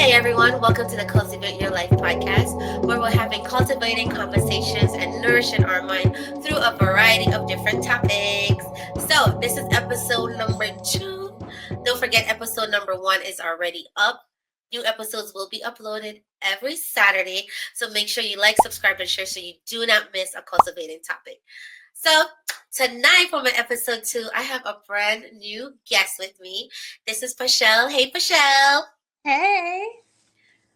Hey everyone, welcome to the Cultivate Your Life podcast, where we're having cultivating conversations and nourishing our mind through a variety of different topics. So, this is episode number 2. Don't forget, episode number 1 is already up. New episodes will be uploaded every Saturday, so make sure you like, subscribe, and share so you do not miss a cultivating topic. So, tonight for my episode 2, I have a brand new guest with me. This is Pashelle. Hey, Pashelle. Hey,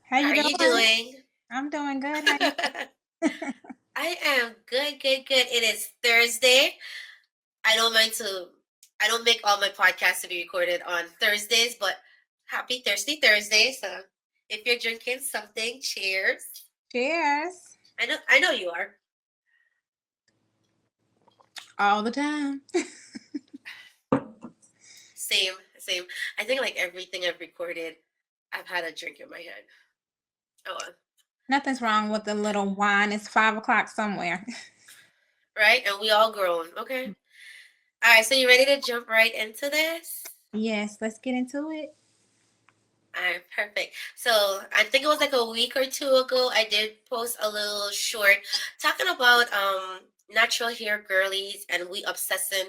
how How you are you doing? doing? I'm doing good. How you? I am good, good, good. It is Thursday. I don't mind to I don't make all my podcasts to be recorded on Thursdays, but happy Thirsty Thursday. So if you're drinking something, cheers. Cheers. I know you are. All the time. Same, same. I think like everything I've recorded, I've had a drink in my head. Oh well. Nothing's wrong with a little wine. It's 5 o'clock somewhere. Right? And we all grown. Okay. All right, so you ready to jump right into this? Yes, let's get into it. All right, perfect. So I think it was like a week or two ago, I did post a little short talking about natural hair girlies and we obsessing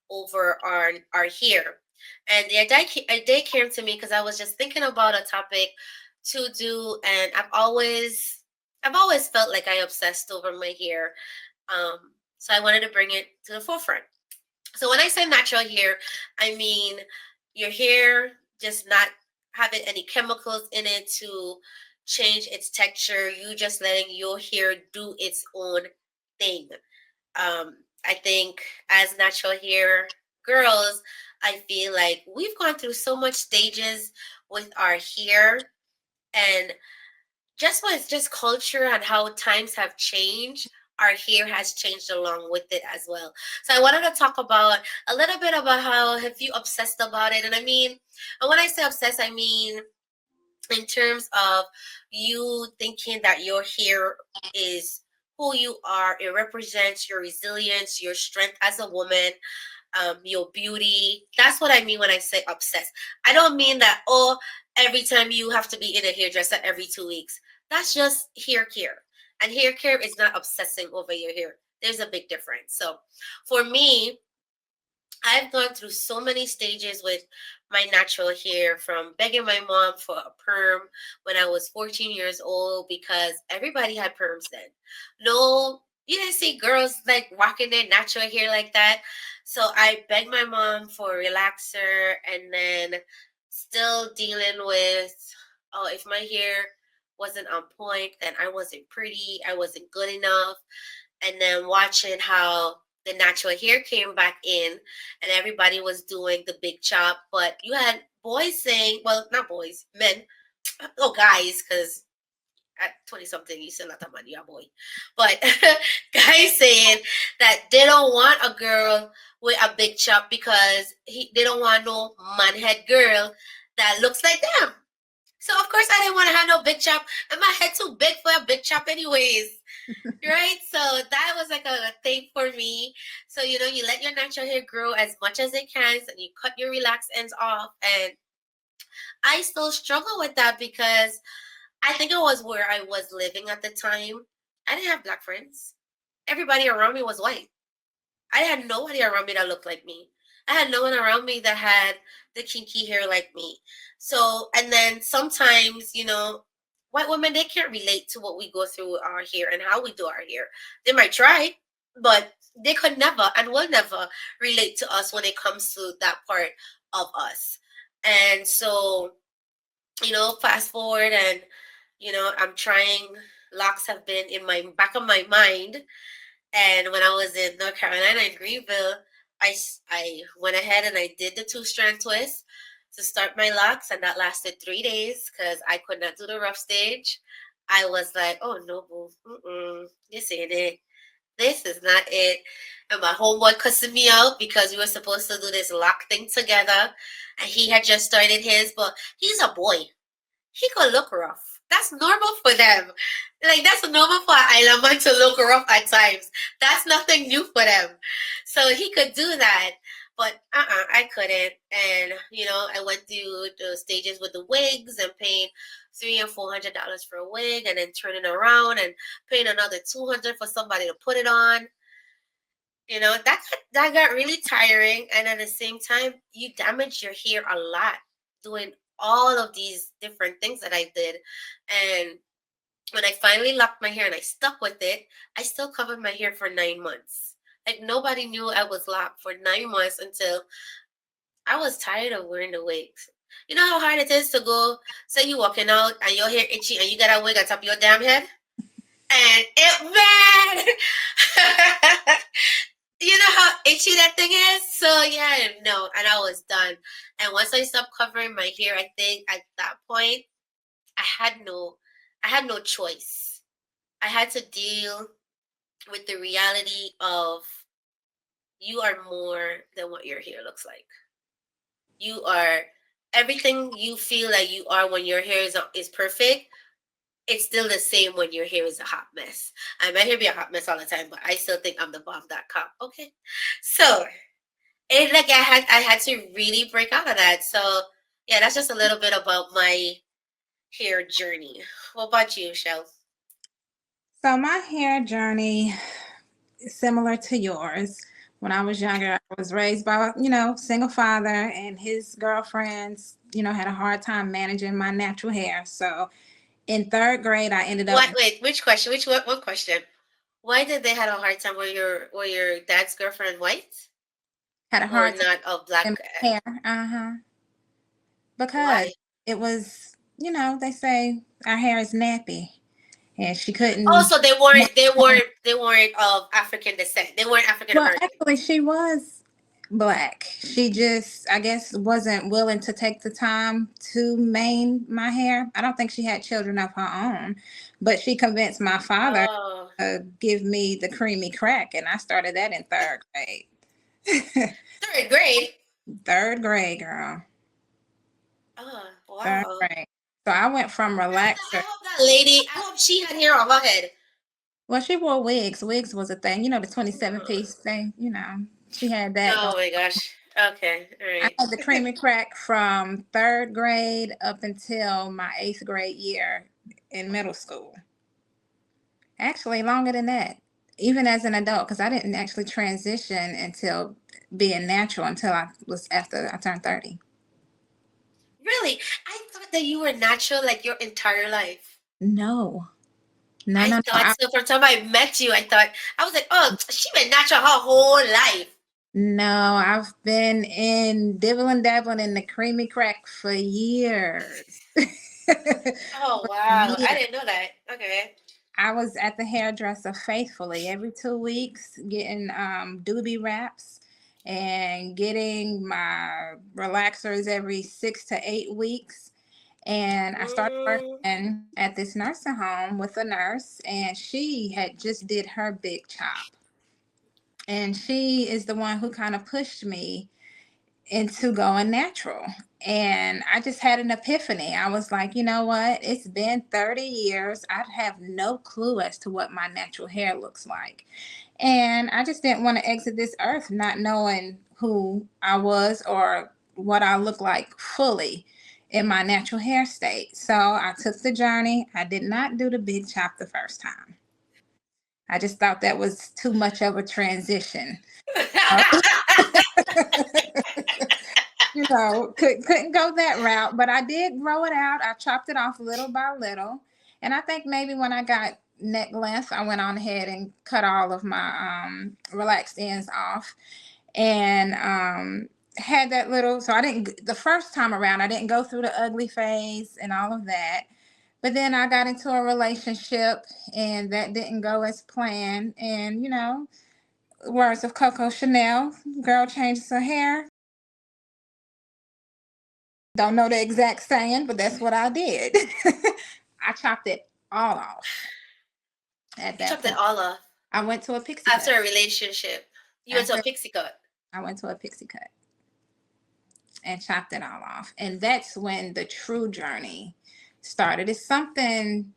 over our hair. And the idea came to me because I was just thinking about a topic to do, and I've always felt like I obsessed over my hair. So I wanted to bring it to the forefront. So when I say natural hair, I mean your hair just not having any chemicals in it to change its texture. You just letting your hair do its own thing. I think as natural hair girls, I feel like we've gone through so much stages with our hair, and just with just culture and how times have changed, our hair has changed along with it as well. So I wanted to talk about a little bit about how have you obsessed about it. And I mean, and when I say obsessed, I mean in terms of you thinking that your hair is who you are. It represents your resilience, your strength as a woman, your beauty. That's what I mean when I say obsessed. I don't mean that, oh, every time you have to be in a hairdresser every 2 weeks. That's just hair care. And hair care is not obsessing over your hair. There's a big difference. So for me, I've gone through so many stages with my natural hair, from begging my mom for a perm when I was 14 years old because everybody had perms then. No, you didn't see girls like rocking their natural hair like that. So I begged my mom for a relaxer, and then still dealing with, oh, if my hair wasn't on point, then I wasn't pretty, I wasn't good enough. And then watching how the natural hair came back in and everybody was doing the big chop, but you had boys saying, well, not boys, men, oh, guys, because at 20 something, you still not a man, you're a boy. But guys saying that they don't want a girl with a big chop because they don't want no man head girl that looks like them. So of course I didn't want to have no big chop, and my head too big for a big chop anyways. Right? So that was like a thing for me. So, you let your natural hair grow as much as it can, and you cut your relaxed ends off. And I still struggle with that because I think it was where I was living at the time. I didn't have black friends. Everybody around me was white. I had nobody around me that looked like me. I had no one around me that had the kinky hair like me. So, and then sometimes, white women, they can't relate to what we go through with our hair and how we do our hair. They might try, but they could never and will never relate to us when it comes to that part of us. And so, fast forward, and, I'm trying, locks have been in my back of my mind. And when I was in North Carolina in Greenville, I went ahead and I did the two-strand twist to start my locks, and that lasted 3 days because I could not do the rough stage. I was like, oh no, boo, this ain't it. This is not it. And my homeboy cussing me out because we were supposed to do this lock thing together, and he had just started his, but he's a boy. He could look rough. That's normal for them. Like, that's normal for an island man to look rough at times. That's nothing new for them. So he could do that. But I couldn't. And, I went through the stages with the wigs and paying $300 and $400 for a wig, and then turning around and paying another 200 for somebody to put it on. That got really tiring, and at the same time, you damage your hair a lot doing all of these different things that I did. And when I finally locked my hair and I stuck with it, I still covered my hair for 9 months. Like nobody knew I was locked for 9 months until I was tired of wearing the wigs. You know how hard it is to go, say you walking out and your hair itchy and you got a wig on top of your damn head? And it, man! You know how itchy that thing is? So yeah, no, and I was done. And once I stopped covering my hair, I think at that point I had no I had no choice. I had to deal with the reality of you are more than what your hair looks like. You are everything you feel like you are when your hair is perfect. It's still the same when your hair is a hot mess. I might hair be a hot mess all the time, but I still think I'm the bomb.com. Okay. So it like I had to really break out of that. So yeah, that's just a little bit about my hair journey. What about you, Shell? So my hair journey is similar to yours. When I was younger, I was raised by, single father, and his girlfriends, had a hard time managing my natural hair. So in third grade, I ended up What? Wait, which question? Which what question? Why did they have a hard time? Were your dad's girlfriend white had a or hard time not of in black? my hair. Because Why? it was, they say our hair is nappy, and she Oh, couldn't. so they weren't of African descent. They weren't African Well, American. actually, she was black. She just, I guess, wasn't willing to take the time to mane my hair. I don't think she had children of her own, but she convinced my father Oh, to give me the creamy crack, and I started that in third grade. third grade. Third grade, girl. Oh, Third wow. grade. So I went from I relaxer. hope that lady. I hope she had hair on her head. Well, she wore wigs. Wigs was a thing. The 27 piece thing, she had that going. Oh my gosh. Okay. All I right. had the creamy crack from third grade up until my eighth grade year in middle school. Actually, longer than that, even as an adult, because I didn't actually transition until being natural until I was after I turned 30. Really? I thought that you were natural like your entire life. No, no, I no, no. thought so. From the time I met you, I was like, oh, she been natural her whole life. No, I've been in dibbling dabbling in the creamy crack for years. Oh For wow, I years. didn't know that. Okay. I was at the hairdresser faithfully every 2 weeks, getting doobie wraps and getting my relaxers every 6 to 8 weeks. And I started Mm, working at this nursing home with a nurse, and she had just did her big chop. And she is the one who kind of pushed me into going natural. And I just had an epiphany. I was like, you know what? It's been 30 years. I have no clue as to what my natural hair looks like. And I just didn't want to exit this earth not knowing who I was or what I look like fully in my natural hair state. So I took the journey. I did not do the big chop the first time. I just thought that was too much of a transition. Couldn't go that route, but I did grow it out. I chopped it off little by little, and I think maybe when I got neck length, I went on ahead and cut all of my relaxed ends off, and had that little. So I didn't the first time around. I didn't go through the ugly phase and all of that. But then I got into a relationship, and that didn't go as planned. And words of Coco Chanel, girl changes her hair. Don't know the exact saying, but that's what I did. I chopped it all off at you that chopped it point. all off I went to a pixie cut. after a relationship. You went to a After pixie cut. I went to a pixie cut and chopped it all off. And that's when the true journey started. It's something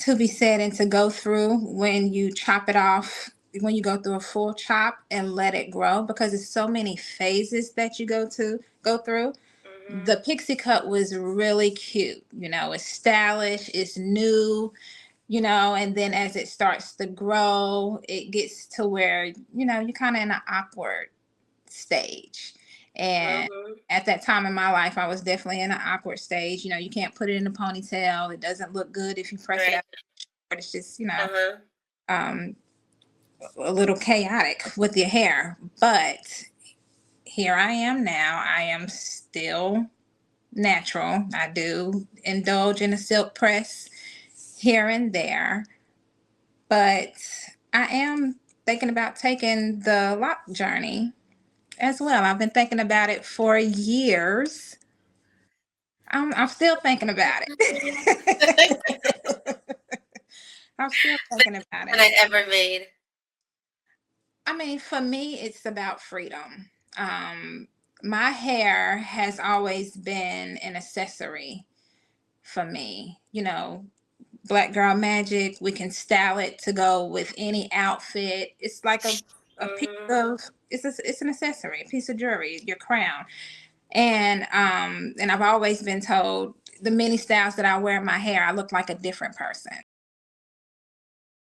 to be said and to go through when you chop it off, when you go through a full chop and let it grow, because it's so many phases that you go through. The pixie cut was really cute. It's stylish, it's new, and then as it starts to grow, it gets to where, you're kind of in an awkward stage. And Mhm. at that time in my life, I was definitely in an awkward stage. You can't put it in a ponytail. It doesn't look good if you press it Right. out. It's just, Uh-huh. um, a little chaotic with your hair. But here I am now. I am still natural. I do indulge in a silk press here and there, but I am thinking about taking the lock journey as well. I've been thinking about it for years. I'm still thinking about it. I'm still Best thinking about decision it. I ever made. I mean, for me, it's about freedom. My hair has always been an accessory for me. Black girl magic. We can style it to go with any outfit. It's like a piece Mhm. of it's an accessory, a piece of jewelry, your crown. And I've always been told the many styles that I wear in my hair, I look like a different person.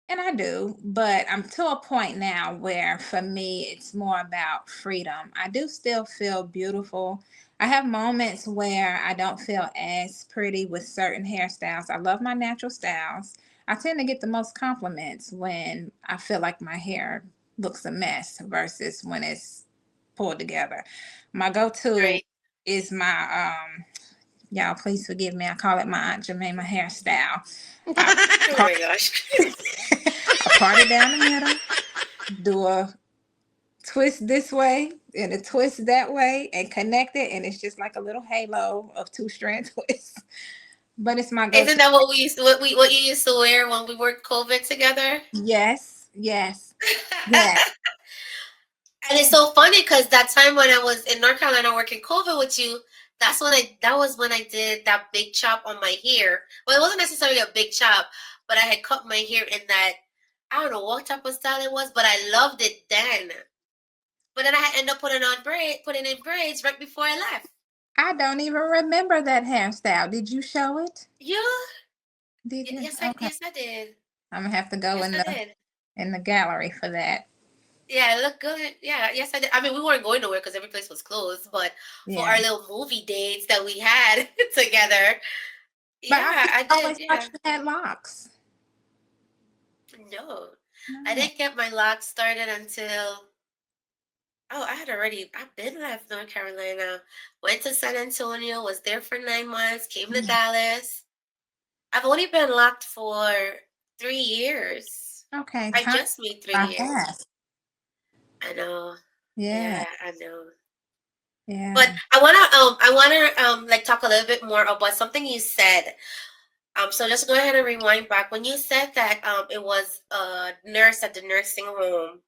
And I do, but I'm to a point now where for me it's more about freedom. I do still feel beautiful. I have moments where I don't feel as pretty with certain hairstyles. I love my natural styles. I tend to get the most compliments when I feel like my hair looks a mess versus when it's pulled together. My go-to Right. is my y'all please forgive me. I call it my Aunt Jemima hairstyle. I Oh part my gosh. I part it down the middle, do a twist this way and a twist that way, and connect it, and it's just like a little halo of two strand twists. But it's my Isn't go-to. that what you used to wear when we worked COVID together? Yes, yes, yes. And it's so funny because that time when I was in North Carolina working COVID with you, that was when I did that big chop on my hair. Well, it wasn't necessarily a big chop, but I had cut my hair in that, I don't know what type of style it was, but I loved it then. But then I had ended up putting in braids right before I left. I don't even remember that hairstyle. Did you show it? Yeah. Did you? Okay. Yes I did. I'm gonna have to go Yes in I the did. gallery for that. Yeah, it looked good. Yeah, yes I did. I mean, we weren't going nowhere because every place was closed, but for Yeah. our little movie dates that we had together, But yeah, I just I did. always thought Yeah. you had locks. No, I No. didn't get my lock started until, oh, I've been left North Carolina, went to San Antonio, was there for 9 months, came to Yeah. Dallas. I've only been locked for 3 years. Okay. I Time just made three by years. fast. I know. Yeah. Yeah, I know. But Yeah. I wanna like talk a little bit more about something you said. So just go ahead and rewind back when you said that it was a nurse at the nursing home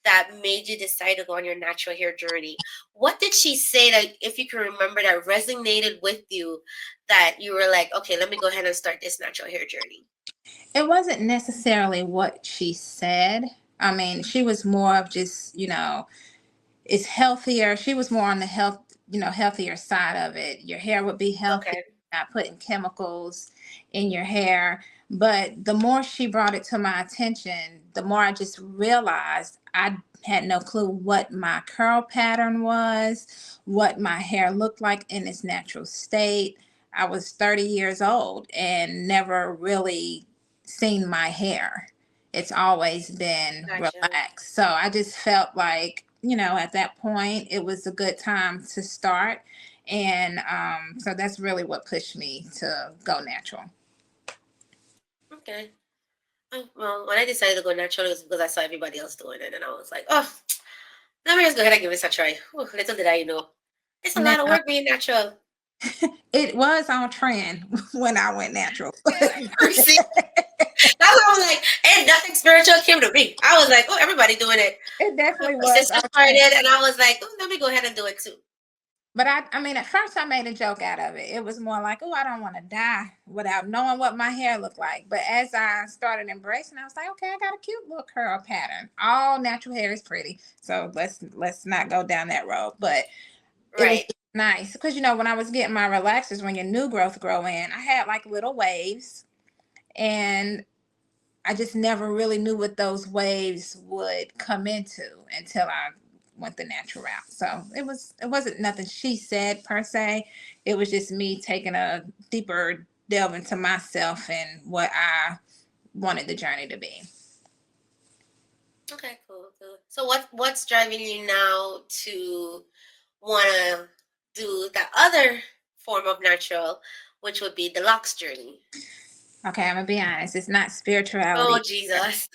that made you decide to go on your natural hair journey. What did she say that, if you can remember, that resonated with you, that you were like, okay, let me go ahead and start this natural hair journey? It wasn't necessarily what she said. I mean, she was more of just, it's healthier. She was more on the healthier side of it. Your hair would be healthy, Okay, not putting chemicals in your hair. But the more she brought it to my attention, the more I just realized I had no clue what my curl pattern was, what my hair looked like in its natural state. I was 30 years old and never really seen my hair. It's always been gotcha. relaxed. So I just felt like, at that point, it was a good time to start. And so that's really what pushed me to go natural. Okay. Well, when I decided to go natural, it was because I saw everybody else doing it, and I was like, oh, let me just go ahead and give this a try. Whew, little did I know, it's a Now, lot of work being natural. it was on trend when I went natural. Like crazy. That's why I was like, and nothing spiritual came to me. I was like, oh, everybody doing it. It definitely My was sister on trend. started, and I was like, oh, let me go ahead and do it too. But I mean, at first I made a joke out of it. It was more like, oh, I don't want to die without knowing what my hair looked like. But as I started embracing, I was like, okay, I got a cute little curl pattern. All natural hair is pretty, so let's not go down that road. But it was Right. Nice. Because, when I was getting my relaxers, when your new growth grow in, I had like little waves. And I just never really knew what those waves would come into until I went the natural route. So it wasn't nothing she said per se. It was just me taking a deeper delve into myself and what I wanted the journey to be. Okay, cool, cool. So what's driving you now to wanna do the other form of natural, which would be the locks journey? Okay, I'm gonna be honest. It's not spirituality, Oh Jesus.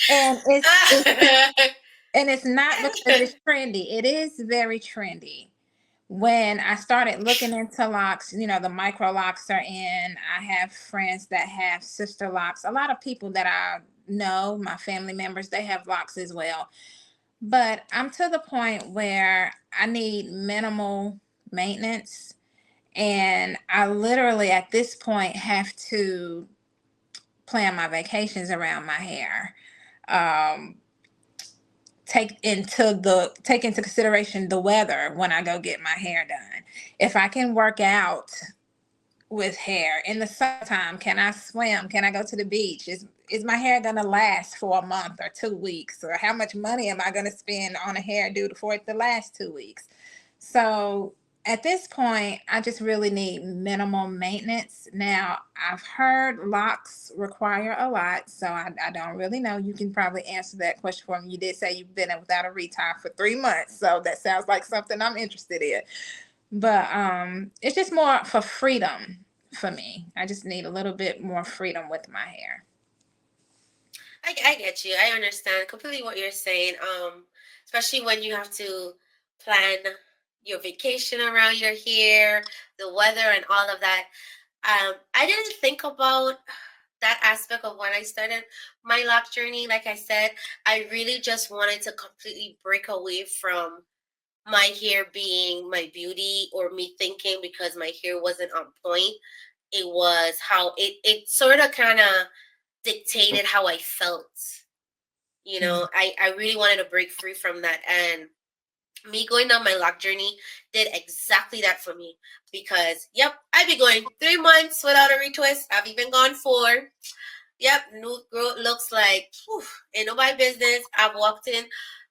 and it's not because it's trendy. It is very trendy. When I started looking into locks, the micro locks are in. I have friends that have sister locks. A lot of people that I know, my family members, they have locks as well. But I'm to the point where I need minimal maintenance. And I literally, at this point, have to plan my vacations around my hair. Um, take into consideration the weather when I go get my hair done. If I can work out with hair in the summertime, can I swim? Can I go to the beach? Is my hair gonna last for a month or 2 weeks? Or how much money am I gonna spend on a hairdo for it to last 2 weeks? So at this point, I just really need minimal maintenance. Now, I've heard locks require a lot, so I don't really know. You can probably answer that question for me. You did say you've been without a retire for 3 months, so that sounds like something I'm interested in. But it's just more for freedom for me. I just need a little bit more freedom with my hair. I get you. I understand completely what you're saying. Especially when you have to plan your vacation around your hair, the weather, and all of that. I didn't think about that aspect of when I started my lock journey. Like I said, I really just wanted to completely break away from my hair being my beauty or me thinking because my hair wasn't on point. It was how it sort of kind of dictated how I felt. Mhm. I really wanted to break free from that. And me going down my lock journey did exactly that for me. Because, yep, I'd be going 3 months without a retwist. I've even gone 4. Yep, new growth looks like whew, ain't nobody business. I walked in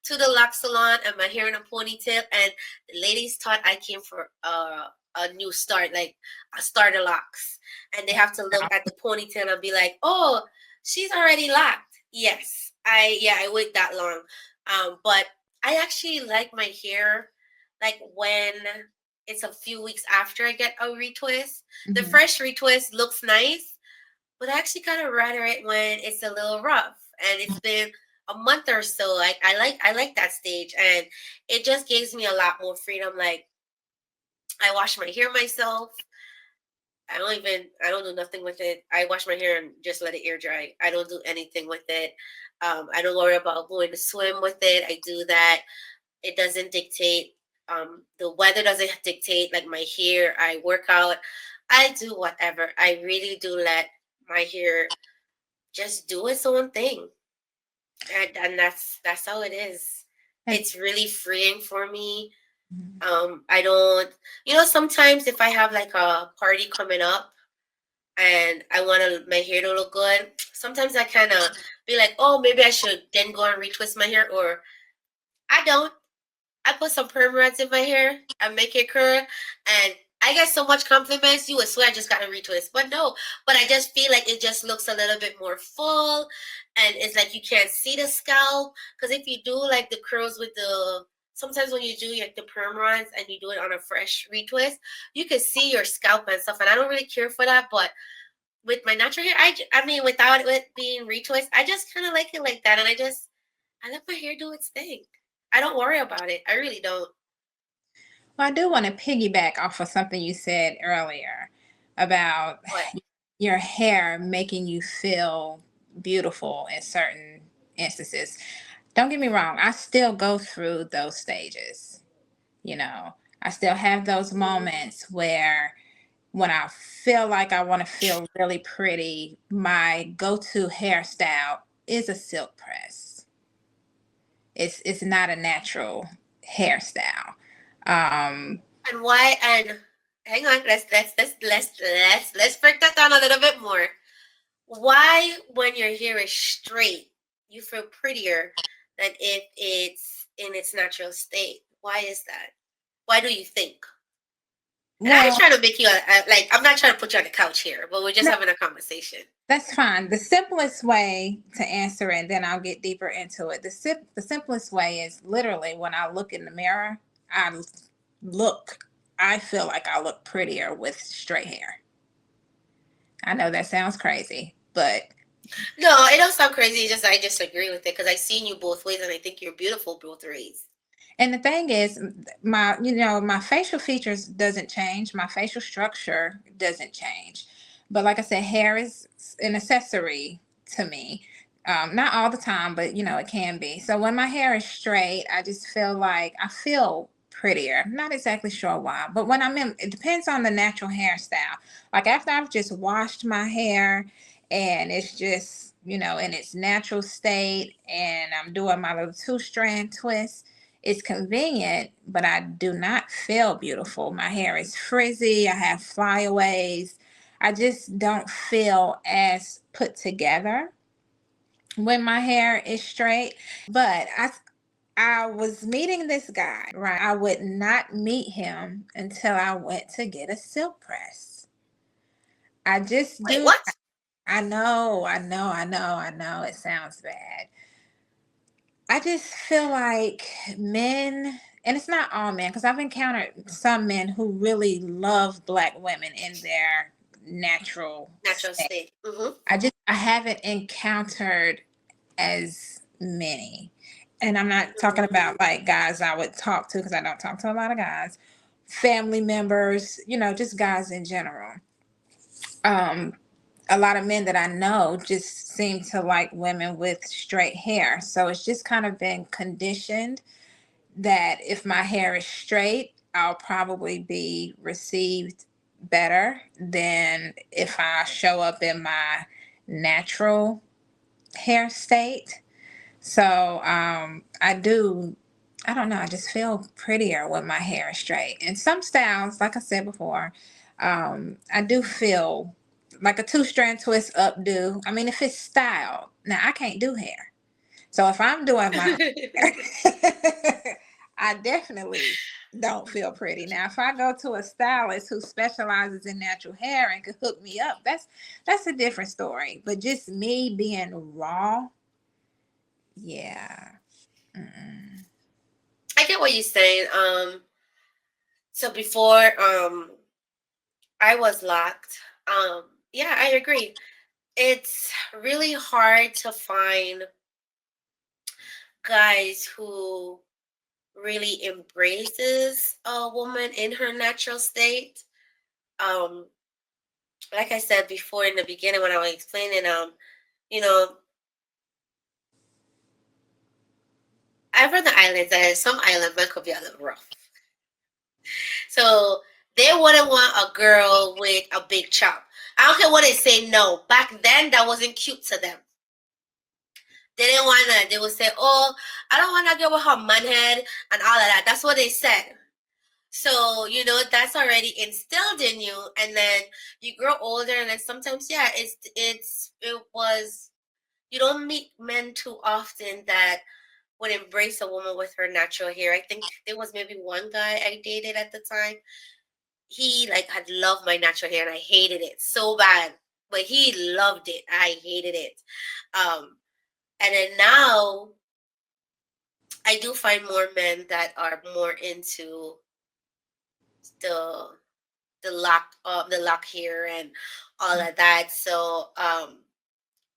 to the lock salon and my hair in a ponytail, and the ladies thought I came for a new start, like a starter locks, and they have to look at the ponytail and be like, "Oh, she's already locked." Yes, I wait that long, but I actually like my hair, like when it's a few weeks after I get a retwist. The Mhm. fresh retwist looks nice, but I actually kind of rather it when it's a little rough and it's been a month or so. I like that stage, and it just gives me a lot more freedom. Like I wash my hair myself. I don't do nothing with it. I wash my hair and just let it air dry. I don't do anything with it. I don't worry about going to swim with it. I do that. It doesn't dictate. The weather doesn't dictate like my hair. I work out. I do whatever. I really do let my hair just do its own thing, and that's how it is. And It's really freeing for me. mhm. I don't, sometimes if I have like a party coming up and I want my hair to look good, sometimes I kind of be like, oh, maybe I should then go and retwist my hair, or I don't. I put some perm rods in my hair and make it curl, and I get so much compliments. You would swear I just got a retwist, but no. But I just feel like it just looks a little bit more full, and it's like you can't see the scalp. Because if you do like the curls with sometimes when you do like the perm rods and you do it on a fresh retwist, you can see your scalp and stuff. And I don't really care for that, but with my natural hair, I mean, without it being retwist, I just kind of like it like that, and I let my hair do its thing. I don't worry about it. I really don't. Well, I do want to piggyback off of something you said earlier about But your hair making you feel beautiful in certain instances. Don't get me wrong, I still go through those stages. You know, I still have those moments where when I feel like I want to feel really pretty, my go-to hairstyle is a silk press. It's not a natural hairstyle. Um, And why? And hang on, let's break that down a little bit more. Why, when your hair is straight, you feel prettier than if it's in its natural state? Why is that? Why do you think? And I ain't well, trying to make you like, I'm not trying to put you on the couch here, but we're just no, having a conversation. that's fine. The simplest way to answer it, and then I'll get deeper into it. The simplest way is literally when I look in the mirror, I look, I feel like I look prettier with straight hair. I know that sounds crazy, but No, it don't sound crazy. It's just I just agree with it because I've seen you both ways, and I think you're beautiful both ways. and the thing is, my facial features doesn't change. My facial structure doesn't change. But like I said, hair is an accessory to me. Not all the time, but it can be. So when my hair is straight, I just feel like I feel prettier. Not exactly sure why, but when I'm in, it depends on the natural hairstyle. Like after I've just washed my hair and it's just, in its natural state, and I'm doing my little two-strand twist, it's convenient, but I do not feel beautiful. My hair is frizzy. I have flyaways. I just don't feel as put together when my hair is straight. But I was meeting this guy, right? I would not meet him until I went to get a silk press. I just Wait, do. what? I know. It sounds bad. I just feel like men, and it's not all men, because I've encountered some men who really love black women in their natural Natural state. state. Mm-hmm. I haven't encountered as many. And I'm not talking Mm-hmm. about like guys I would talk to, because I don't talk to a lot of guys, family members, just guys in general. Um, a lot of men that I know just seem to like women with straight hair. So it's just kind of been conditioned that if my hair is straight, I'll probably be received better than if I show up in my natural hair state. So I don't know, I just feel prettier when my hair is straight. And some styles, like I said before, I do feel like a two-strand twist updo. I mean, if it's styled, now I can't do hair. So if I'm doing my own hair, I definitely don't feel pretty. Now, if I go to a stylist who specializes in natural hair and can hook me up, that's a different story. But just me being raw, yeah. Mm-mm. I get what you're saying. So before I was locked. Yeah, I agree. It's really hard to find guys who really embraces a woman in her natural state. Um, like I said before in the beginning when I was explaining, you know, I've heard the islands and some island men could be a little rough. So they wouldn't want a girl with a big chop. I don't care what they say, no. Back then that wasn't cute to them. They didn't want that. They would say, "Oh, I don't want to get with her man head and all of that." That's what they said. So that's already instilled in you, and then you grow older, and then sometimes, yeah, it was. You don't meet men too often that would embrace a woman with her natural hair. I think there was maybe one guy I dated at the time. He like had loved my natural hair, and I hated it so bad, but he loved it. I hated it. Um, and then now I do find more men that are more into the the lock here and all of that. So I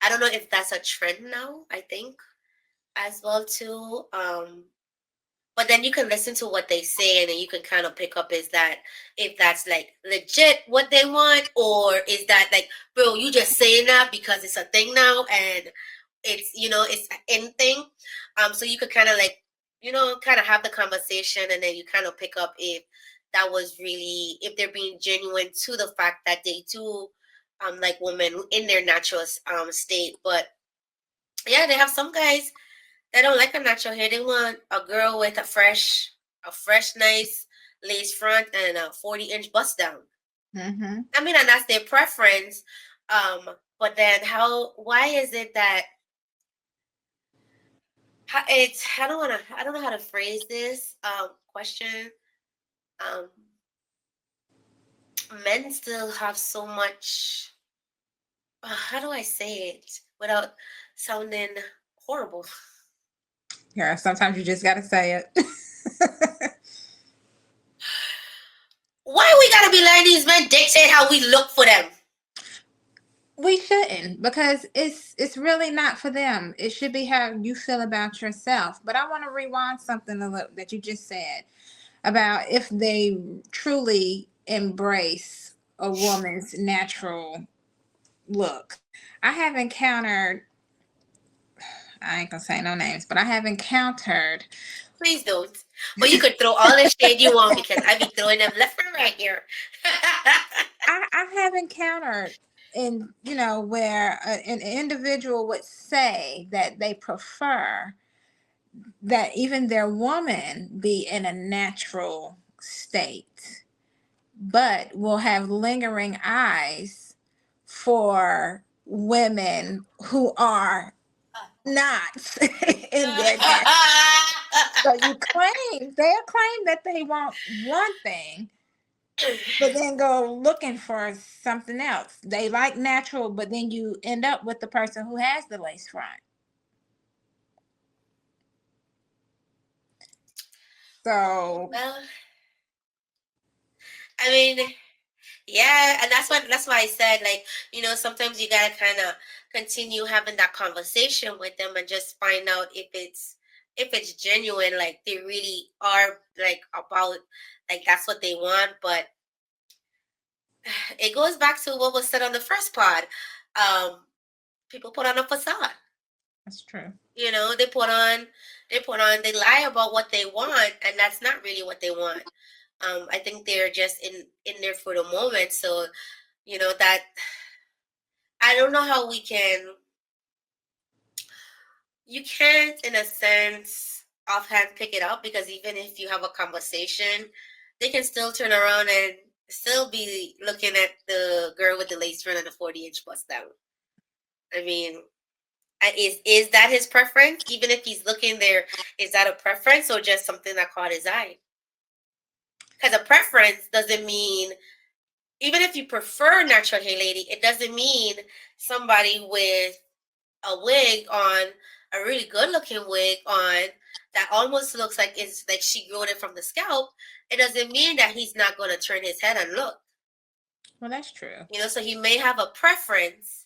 don't know if that's a trend now, I think as well too. But then you can listen to what they say, and then you can kind of pick up is that if that's like legit what they want, or is that like, bro, you just saying that because it's a thing now and it's an in thing. So you could kind of like, kind of have the conversation, and then you kind of pick up if that was really, if they're being genuine to the fact that they do like women in their natural state. But yeah, they have some guys that don't like a natural hair. They want a girl with a fresh, nice. lace front and a 40-inch bust down. Mm-hmm. I mean, and that's their preference. But then why is it that it's, I don't know how to phrase this question. Um, Men still have so much, how do I say it without sounding horrible? Yeah, sometimes you just gotta say it. Why we gotta be letting these men dictate how we look for them? We shouldn't, because it's really not for them. It should be how you feel about yourself. But I want to rewind something a little that you just said about if they truly embrace a woman's natural look. I have encountered, I ain't gonna say no names, but I have encountered, Please don't. But you could throw all the shade you want because I be throwing them left and right here. I have encountered in, where an individual would say that they prefer that even their woman be in a natural state, but will have lingering eyes for women who are not in their natural. So they'll claim that they want one thing, but then go looking for something else. They like natural, but then you end up with the person who has the lace front. So Well, I mean, yeah, and that's why I said, like, sometimes you gotta kind of continue having that conversation with them and just find out if it's genuine, like they really are like about, like that's what they want. But it goes back to what was said on the first pod. Um, People put on a facade. that's true. They lie about what they want, and that's not really what they want. I think they're just in there for the moment. So that I don't know how we can. You can't, in a sense, offhand pick it up because even if you have a conversation, they can still turn around and still be looking at the girl with the lace front and the 40-inch bust down. I mean, is that his preference? Even if he's looking there, is that a preference or just something that caught his eye? Because a preference doesn't mean, even if you prefer natural hair lady, it doesn't mean somebody with a wig on, a really good looking wig on, that almost looks like it's like she grew it from the scalp. It doesn't mean that he's not going to turn his head and look. Well, that's true. So he may have a preference,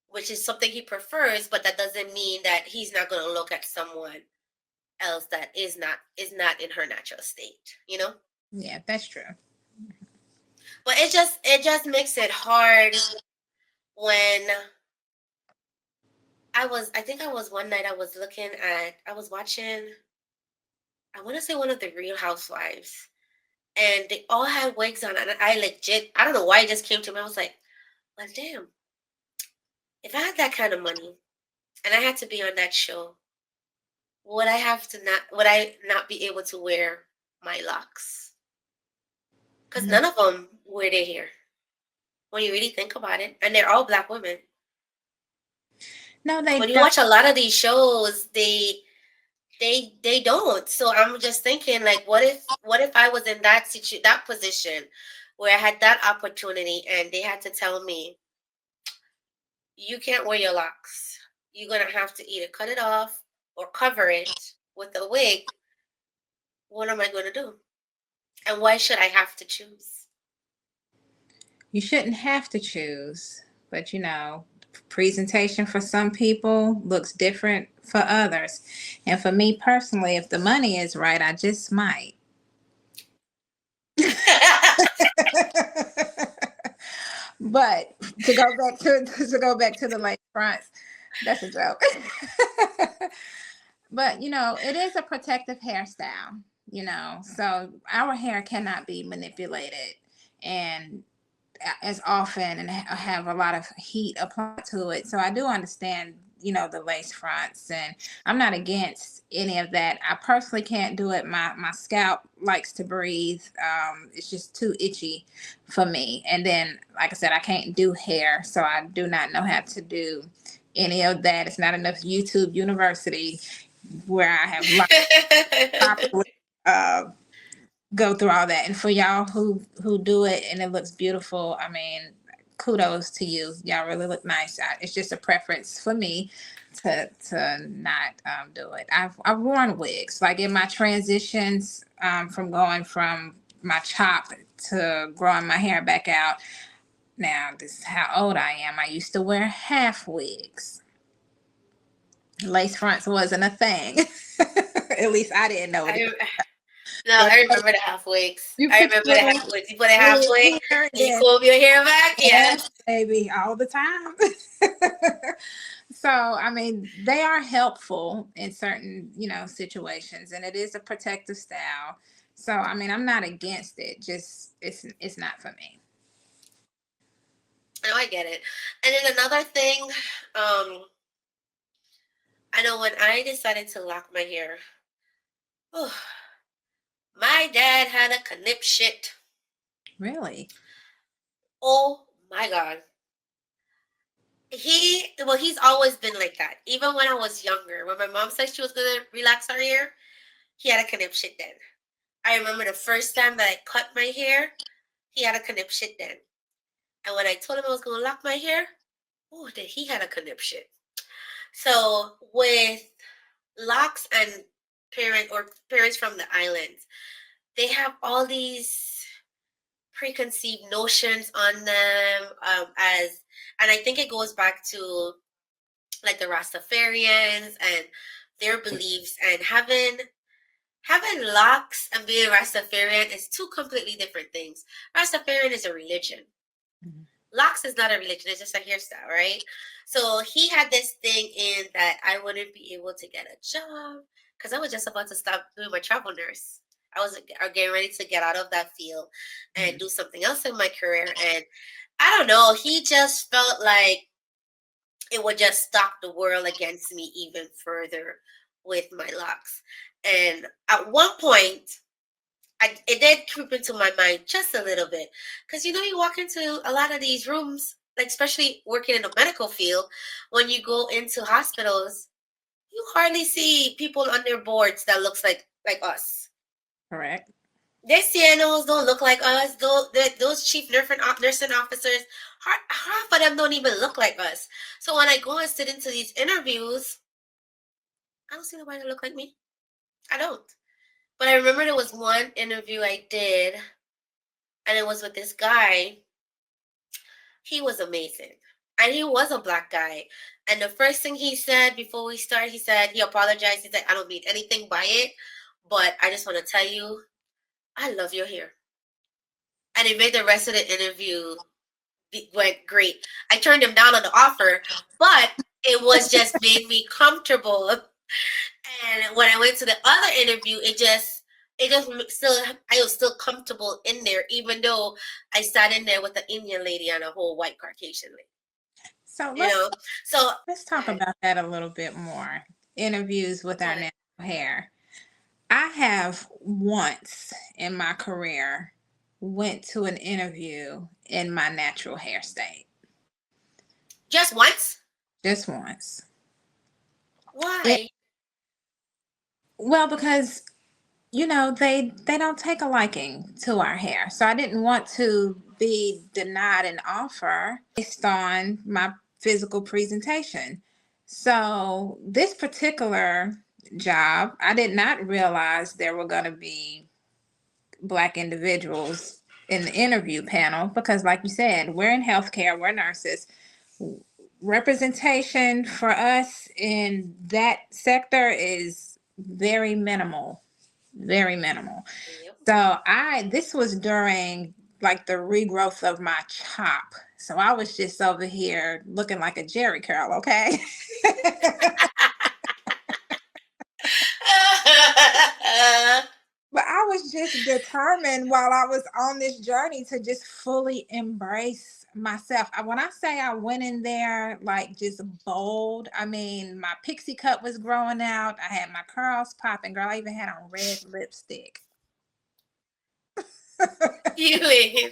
which is something he prefers, but that doesn't mean that he's not going to look at someone else that is not in her natural state. Yeah, that's true. But it just makes it hard when I think I was one night I was watching, I want to say one of the Real Housewives, and they all had wigs on, and I legit, I don't know why it just came to me. I was like, well, damn, if I had that kind of money and I had to be on that show, would I not be able to wear my locks? Because No, none of them wear their hair when you really think about it, and they're all black women. no, they When you don't. watch a lot of these shows, they don't. So I'm just thinking, like, what if I was in that position where I had that opportunity and they had to tell me, you can't wear your locks. You're gonna have to either cut it off or cover it with a wig. What am I gonna do? And why should I have to choose? You shouldn't have to choose, but presentation for some people looks different for others. And for me personally, if the money is right, I just might. But to go back to the lace fronts, that's a joke. But it is a protective hairstyle. So our hair cannot be manipulated and as often and have a lot of heat applied to it. So I do understand the lace fronts, and I'm not against any of that. I personally can't do it. My scalp likes to breathe. It's just too itchy for me. And then, like I said, I can't do hair, so I do not know how to do any of that. It's not enough YouTube University where I have learned properly uh, go through all that. And for y'all who do it and it looks beautiful, I mean, kudos to you. Y'all really look nice. It's just a preference for me to not do it. I've worn wigs like in my transitions from going from my chop to growing my hair back out. Now this is how old I am. I used to wear half wigs. Lace fronts wasn't a thing. At least I didn't know it. I no, But I remember the half wigs. you I put remember your the half wigs. You put a half wig wig here, and you then comb your hair back. Yeah. yes, baby, all the time. So, I mean, they are helpful in certain, situations, and it is a protective style. So, I mean, I'm not against it. Just it's not for me. No, I get it. And then another thing, um, I know when I decided to lock my hair, oh, my dad had a knip shit. Really? Oh my god. He's always been like that. Even when I was younger, when my mom said she was gonna relax her hair, he had a knip shit then. I remember the first time that I cut my hair, he had a knip shit then. And when I told him I was gonna lock my hair, oh, then he had a knip shit. So with locks and parents from the islands, they have all these preconceived notions on them as, and I think it goes back to like the Rastafarians and their beliefs, and having locks and being Rastafarian is two completely different things. Rastafarian is a religion. Mhm. Locks is not a religion, it's just a hairstyle, right? So he had this thing in that I wouldn't be able to get a job because I was just about to stop doing my travel nurse. I was getting ready to get out of that field and do something else in my career. And I don't know, he just felt like it would just stock the world against me even further with my locks. And at one point, it did creep into my mind just a little bit. Because, you walk into a lot of these rooms, like especially working in the medical field, when you go into hospitals, you hardly see people on their boards that looks like us. Correct. Their CNOs don't look like us. Those chief nursing officers, half of them don't even look like us. So when I go and sit into these interviews, I don't see nobody that look like me. I don't. But I remember there was one interview I did, and it was with this guy. He was amazing. And he was a black guy. And the first thing he said before we started, he said, he apologized. He said, I don't mean anything by it, but I just want to tell you, I love your hair. And it made the rest of the interview went great. I turned him down on the offer, but it was just made me comfortable. And when I went to the other interview, it just still, I was still comfortable in there, even though I sat in there with an Indian lady and a whole white Caucasian lady. So You know, so let's go talk ahead. about that a little bit more. Interviews with Go our ahead. natural hair. I have once in my career went to an interview in my natural hair state. Just once? Just once. It, Why? well, because they don't take a liking to our hair, so I didn't want to be denied an offer based on my physical presentation. So this particular job, I did not realize there were going to be black individuals in the interview panel because, like you said, we're in healthcare, we're nurses. Representation for us in that sector is very minimal, very minimal. Yep. So this was during like the regrowth of my chop. So I was just over here looking like a Jerry curl, okay? But I was just determined while I was on this journey to just fully embrace myself. When I say I went in there like just bold, I mean my pixie cut was growing out. I had my curls popping. Girl, I even had on red lipstick. You mean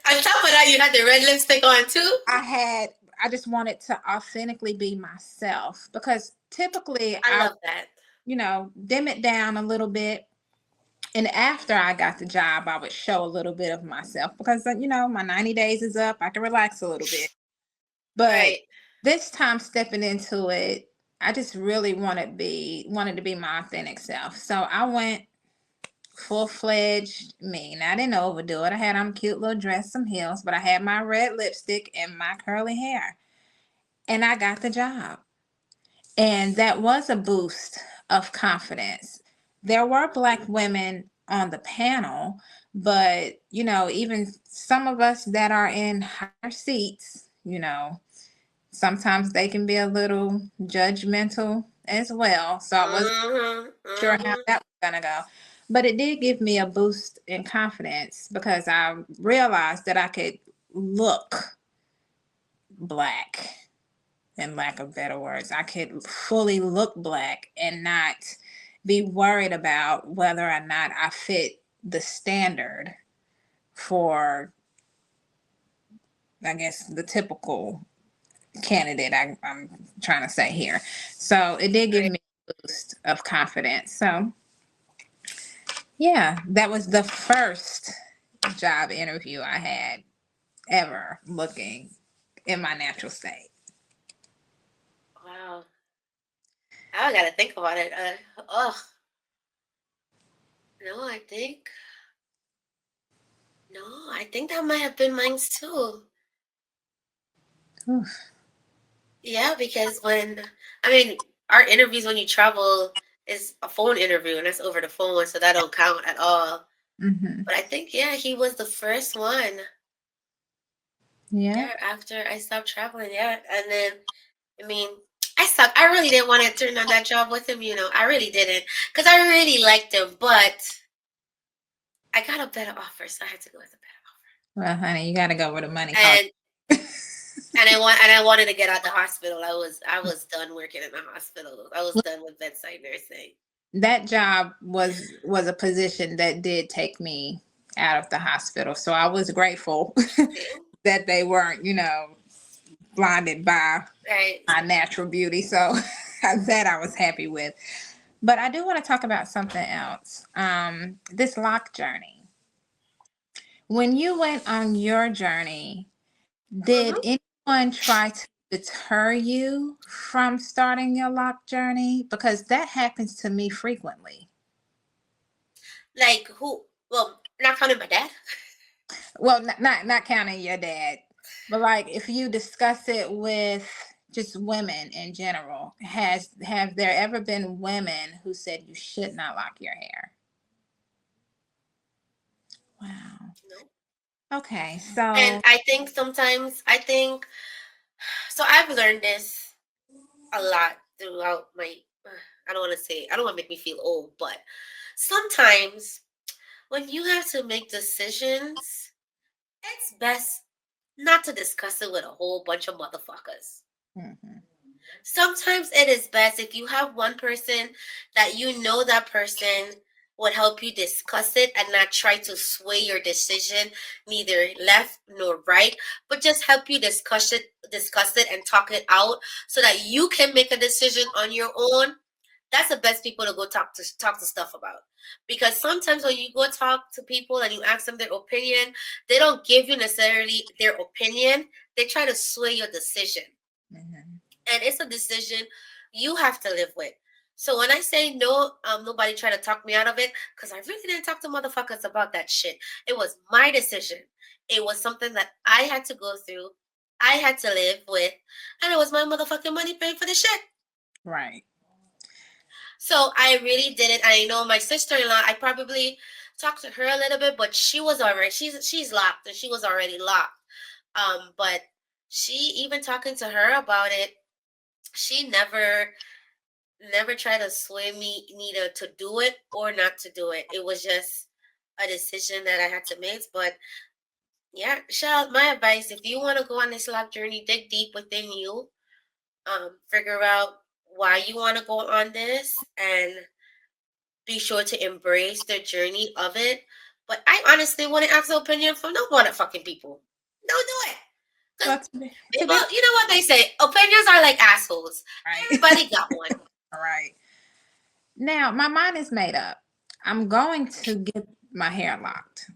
on top of that, you had the red lipstick on too? I just wanted to authentically be myself because typically I I, love that. dim it down a little bit. And after I got the job, I would show a little bit of myself because, my 90 days is up. I can relax a little bit. But Right. this time stepping into it, I just really wanted to be my authentic self. So I went full fledged me. Now I didn't overdo it. I had on a cute little dress, some heels, but I had my red lipstick and my curly hair. And I got the job. And that was a boost of confidence. There were Black women on the panel, but, even some of us that are in higher seats, sometimes they can be a little judgmental as well. So I wasn't Mm-hmm. sure how Mm-hmm. that was going to go. But it did give me a boost in confidence because I realized that I could look Black, in lack of better words. I could fully look Black and not be worried about whether or not I fit the standard for, I guess, the typical candidate I'm trying to say here. So it did give Right. me a boost of confidence. So yeah, that was the first job interview I had ever looking in my natural state. Wow. I gotta think about it. Oh no, I think that might have been mine too. Oof. Yeah, because I mean, our interviews when you travel is a phone interview, and that's over the phone, so that don't count at all. Mm-hmm. But I think, yeah, he was the first one. Yeah. Yeah, after I stopped traveling, yeah, and then I mean, I suck. I really didn't want to turn down that job with him. I really didn't, because I really liked him, but I got a better offer, so I had to go with a better Well, honey, you got to go where the money offer. talks. And I wanted to get out the hospital. I was done working in the hospital. I was done with bedside nursing. That job was a position that did take me out of the hospital. So I was grateful See? that they weren't, blinded by Right. my natural beauty. So that I was happy with. But I do want to talk about something else. This lock journey. When you went on your journey, did Mm-hmm. anyone try to deter you from starting your lock journey? Because that happens to me frequently. Like who? Well, not counting my dad. Well, not counting your dad, but like if you discuss it with just women in general, have there ever been women who said you should not lock your hair? Wow. No. Okay, And so I think sometimes so I've learned this a lot throughout my. I don't want to say. I don't want to make me feel old, but sometimes when you have to make decisions, it's best not to discuss it with a whole bunch of motherfuckers. mhm, Sometimes it is best if you have one person that that person would help you discuss it and not try to sway your decision, neither left nor right, but just help you discuss it and talk it out so that you can make a decision on your own. That's the best people to go talk to stuff about. Because sometimes when you go talk to people and you ask them their opinion, they don't give you necessarily their opinion. They try to sway your decision, mhm. and it's a decision you have to live with. So when I say no, nobody try to talk me out of it, because I really didn't talk to motherfuckers about that shit. It was my decision. It was something that I had to go through. I had to live with, and it was my motherfucking money paying for the shit. Right. So I really did it. I know my sister-in-law. I probably talked to her a little bit, but she's locked, and she was already locked. But she, even talking to her about it, she never tried to sway me neither to do it or not to do it. It was just a decision that I had to make. But Yeah, Shell, my advice, if you want to go on this life journey, dig deep within you, figure out why you want to go on this, and be sure to embrace the journey of it. But I honestly wouldn't ask an opinion from no motherfucking people. Don't do it. Because Well, to people, be you know what they say, opinions are like assholes. right. Everybody got one. All right. Now, my mind is made up. I'm going to get my hair locked.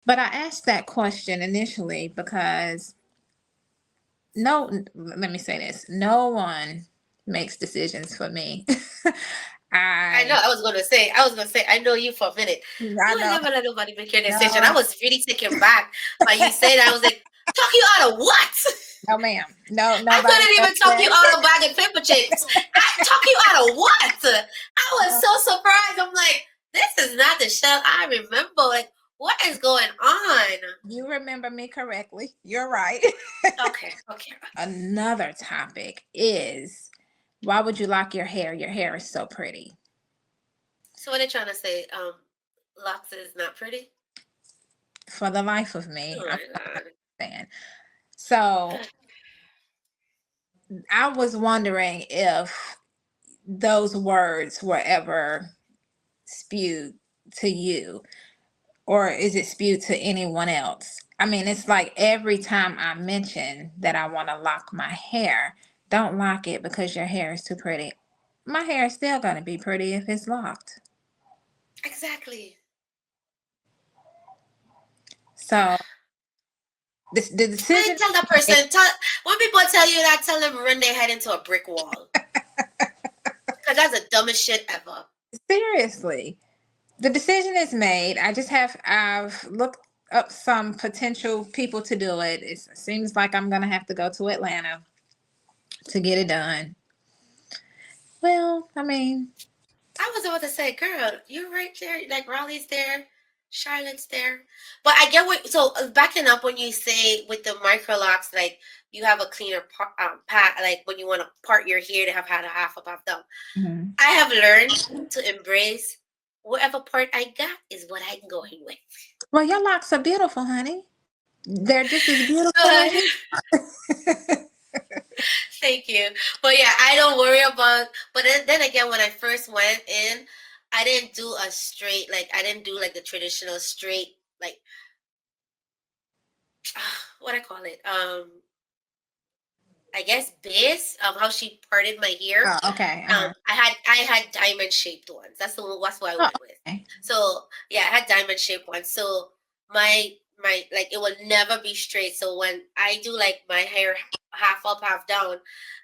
But I asked that question initially because let me say this. No one makes decisions for me. I know. I I was gonna say. I know you for a minute. I You ain't know. never let nobody make your decision. I No. was really taken back by you saying that. I was like, talk you out of what? No, ma'am. No, I nobody couldn't does even talk you that. out of a bag of paper chips. I talk you out of what? I was so surprised. I'm like, this is not the shell I remember. Like, what is going on? You remember me correctly. You're right. Okay, okay. Another topic is, why would you lock your hair? Your hair is so pretty. So what are they trying to say? Locks is not pretty. For the life of me, Oh I my god. don't understand. So I was wondering if those words were ever spewed to you, or is it spewed to anyone else? I mean, it's like every time I mention that I want to lock my hair, don't lock it because your hair is too pretty. My hair is still going to be pretty if it's locked. Exactly. So the I decision tell that is made. person. When people tell you that, tell them run their head into a brick wall. Cause that's the dumbest shit ever. Seriously, the decision is made. I've looked up some potential people to do it. It seems like I'm going to have to go to Atlanta to get it done. Well, I mean, I was about to say, girl, you're right there. Like Raleigh's there, Charlotte's there. But I get what. So backing up when you say with the micro locks, like you have a cleaner pat, like when you want to part your hair to have had a half a puff down. mhm. I have learned to embrace whatever part I got is what I'm going with. Well, your locks are beautiful, honey. They're just as beautiful So as you. thank you. But yeah, I don't worry about. But then again, when I first went in, I didn't do a straight. Like I didn't do like the traditional straight. Like what I call it. I guess base. How she parted my hair. Oh, okay. Uh-huh. I had diamond shaped ones. That's what I Oh, went with. okay. So yeah, I had diamond shaped ones. So my like it will never be straight. So when I do like my hair half up, half down,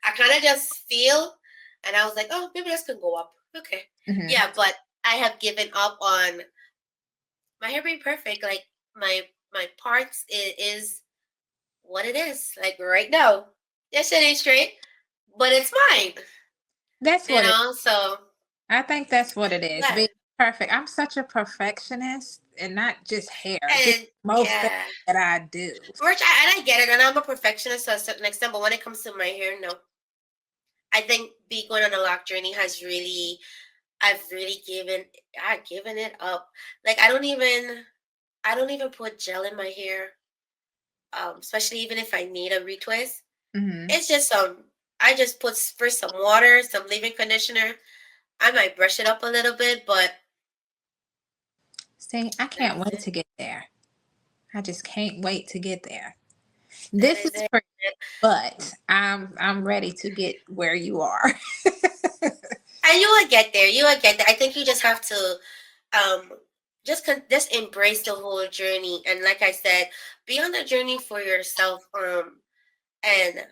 I kind of just feel, and I was like, oh, maybe this can go up. Okay, Hmm. yeah, but I have given up on my hair being perfect. Like my parts is what it is. Like right now, that shit ain't straight, but it's mine. That's You what it. know, so I think that's what it is. yeah, Being perfect. I'm such a perfectionist, and not just hair, just and most things yeah, that I do. which and I get it, and I'm a perfectionist to a certain extent. But when it comes to my hair, no, I think be going on a lock journey has really, I've given it up. Like I don't even put gel in my hair, especially even if I need a retwist. Hmm. It's just I just put first some water, some leave-in conditioner. I might brush it up a little bit, but See, I can't that's wait it. to get there. I just can't wait to get there. That This is is it. pretty, but I'm ready to get where you are. And you will get there. You will get there. I think you just have to um just embrace the whole journey, and like I said, be on the journey for yourself, and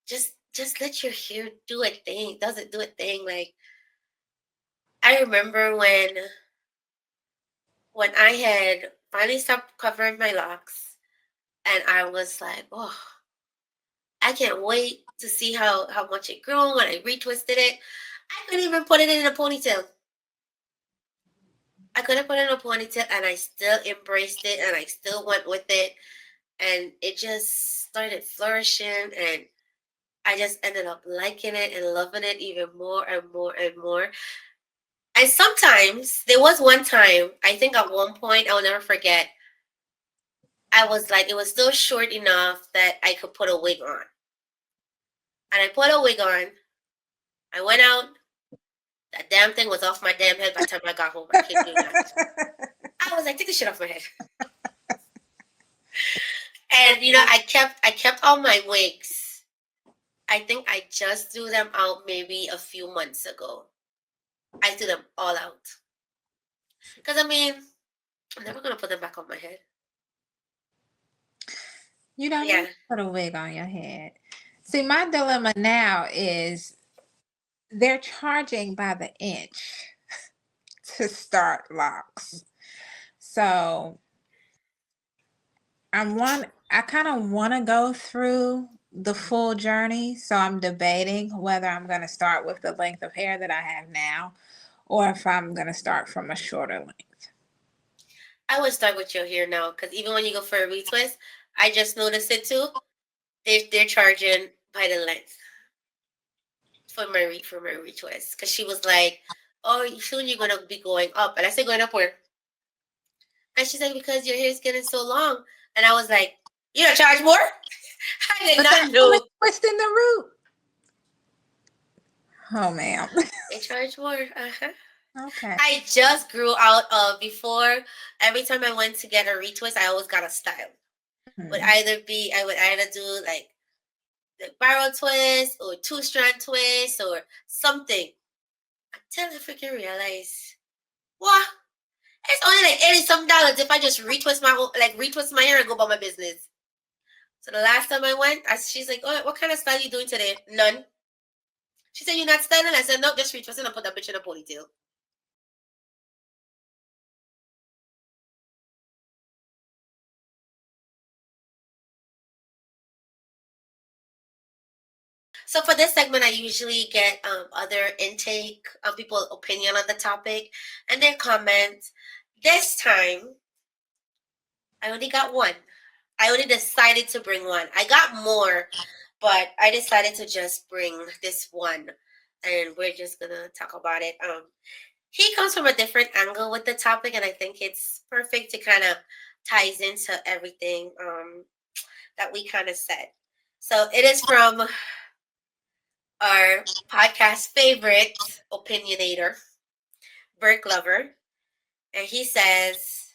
just let your hair do a thing. Does it do a thing? Like I remember when I had finally stopped covering my locks, and I was like, oh, I can't wait to see how much it grew when I retwisted it. I couldn't even put it in a ponytail. I couldn't put it in a ponytail, and I still embraced it, and I still went with it, and it just started flourishing, and I just ended up liking it and loving it even more and more and more. And sometimes there was one time, I think at one point I'll never forget. I was like, it was still short enough that I could put a wig on. And I put a wig on. I went out. That damn thing was off my damn head by the time I got home. I kid you not. I was like, take this shit off my head. And I kept all my wigs. I think I just threw them out maybe a few months ago. I threw them all out. Because I mean, I'm never gonna put them back on my head. You don't need Yeah. to put a wig on your head. See, my dilemma now is they're charging by the inch to start locks. So I kind of want to go through the full journey. So I'm debating whether I'm going to start with the length of hair that I have now or if I'm going to start from a shorter length. I would start with your hair now, because even when you go for a retwist, I just noticed it too. They're charging by the length for my retwist, because she was like, "Oh, soon you're gonna be going up," and I said, "Going up where?" And she's like, "Because your hair is getting so long," and I was like, "You don't charge more?" I did But not they're only know twisting the root. Oh, ma'am. they charge more. Okay. I just grew out of before. Every time I went to get a retwist, I always got a style. Hmm. I would either do like the barrel twist or two strand twist or something. Until I freaking realize, what? It's only like $80 if I just retwist my hair and go about my business. So the last time I went, she's like, "Oh, what kind of style are you doing today?" None. She said, "You're not styling?" I said, "No, just retwist and put that bitch in a ponytail." So for this segment, I usually get other intake of people's opinion on the topic and their comments. This time, I only got one. I only decided to bring one. I got more, but I decided to just bring this one, and we're just gonna talk about it. He comes from a different angle with the topic, and I think it's perfect to kind of ties into everything that we kind of said. So it is from our podcast favorite opinionator, Burke Lover, and he says,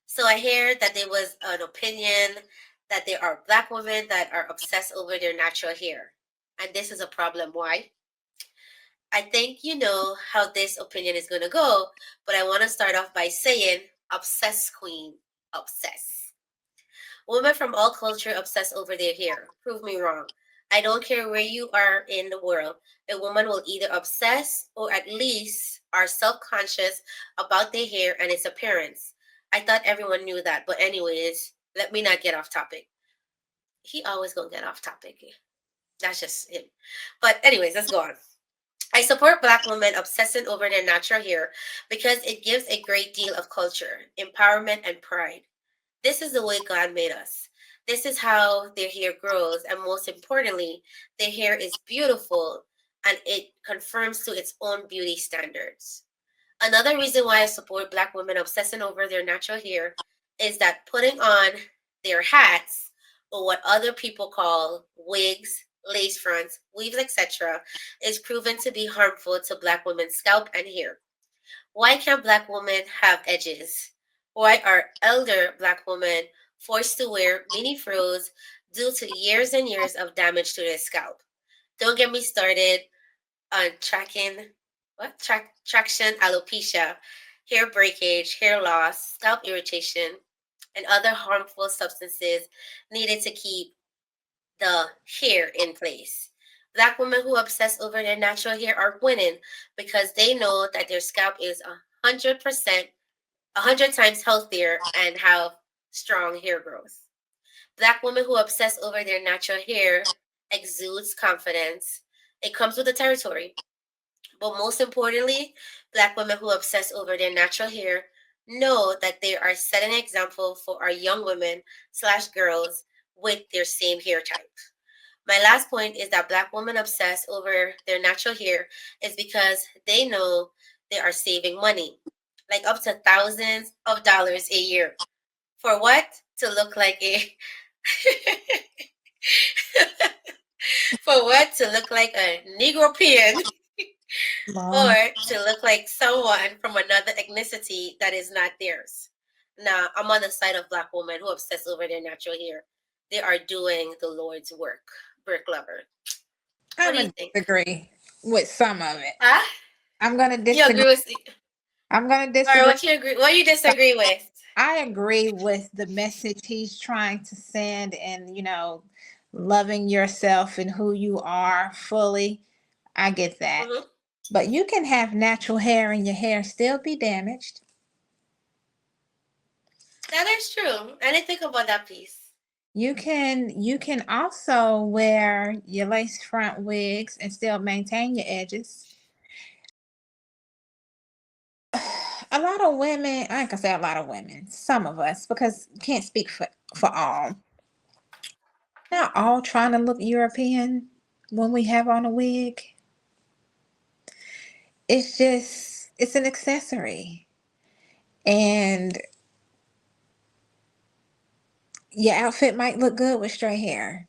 "So I hear that there was an opinion that there are black women that are obsessed over their natural hair, and this is a problem. Why? I think you know how this opinion is going to go, but I want to start off by saying, obsessed queen, obsess. Women from all culture obsess over their hair. Prove me wrong. I don't care where you are in the world. A woman will either obsess or at least are self-conscious about their hair and its appearance. I thought everyone knew that, but anyways, let me not get off topic. He always gonna get off topic. That's just him. But anyways, let's go on. I support black women obsessing over their natural hair because it gives a great deal of culture, empowerment, and pride. This is the way God made us. This is how their hair grows, and most importantly, their hair is beautiful and it conforms to its own beauty standards. Another reason why I support black women obsessing over their natural hair is that putting on their hats, or what other people call wigs, lace fronts, weaves, etc., is proven to be harmful to black women's scalp and hair. Why can't black women have edges? Why are elder black women forced to wear mini froze due to years and years of damage to their scalp? Don't get me started on traction alopecia, hair breakage, hair loss, scalp irritation, and other harmful substances needed to keep the hair in place. Black women who obsess over their natural hair are winning because they know that their scalp is 100%, 100 times healthier and have strong hair growth. Black women who obsess over their natural hair exudes confidence. It comes with the territory. But most importantly, black women who obsess over their natural hair know that they are setting an example for our young women slash girls with their same hair type. My last point is that black women obsess over their natural hair is because they know they are saving money, like up to thousands of dollars a year. For what? To look like a for what? To look like a Negropean Lord. or to look like someone from another ethnicity that is not theirs. Now, I'm on the side of black women who obsess over their natural hair. They are doing the Lord's work. Brick lover. What I'm do you gonna think? disagree with some of it. Huh? I'm gonna You disagree. agree with? I'm gonna All right. disagree. What you agree? What you disagree with? I agree with the message he's trying to send, and loving yourself and who you are fully. I get that. Mm-hmm. But you can have natural hair and your hair still be damaged. That is true. I didn't think about that piece. You can also wear your lace front wigs and still maintain your edges. A lot of women, I ain't gonna say a lot of women, some of us, because can't speak for all. Not all trying to look European when we have on a wig. It's an accessory. And your outfit might look good with straight hair.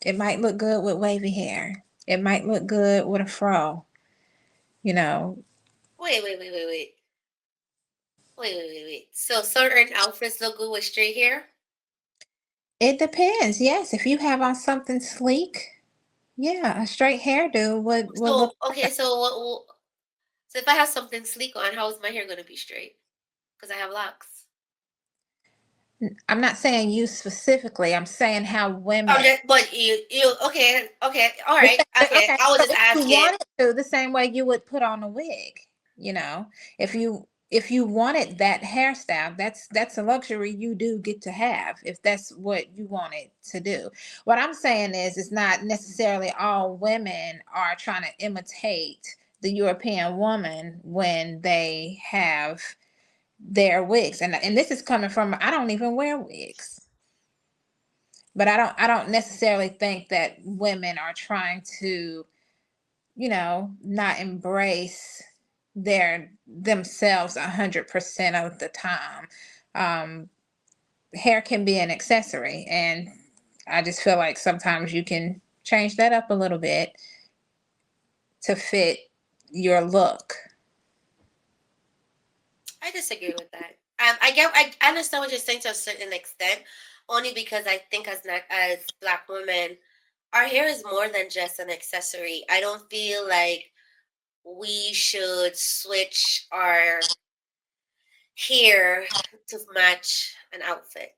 It might look good with wavy hair. It might look good with a fro. You know, Wait, wait, wait, wait, wait. Wait, wait, wait, wait. So certain outfits look good with straight hair? it depends. Yes, if you have on something sleek, yeah, a straight hairdo would look So okay, so so if I have something sleek on, how is my hair gonna be straight? Because I have locks. I'm not saying you specifically. I'm saying how women. But you okay, okay, all The right, same way, okay. okay, I was so just if you asking. wanted to, the same way you would put on a wig, you know, if you wanted that hairstyle, that's a luxury you do get to have if that's what you wanted to do. What I'm saying is, it's not necessarily all women are trying to imitate the European woman when they have their wigs, and this is coming from, I don't even wear wigs. But I don't necessarily think that women are trying to, not embrace their themselves 100% of the time. Um, Hair can be an accessory, and I just feel like sometimes you can change that up a little bit to fit your look. I disagree with that. I understand what you're saying to a certain extent, only because I think as not as black women, our hair is more than just an accessory. I don't feel like we should switch our hair to match an outfit.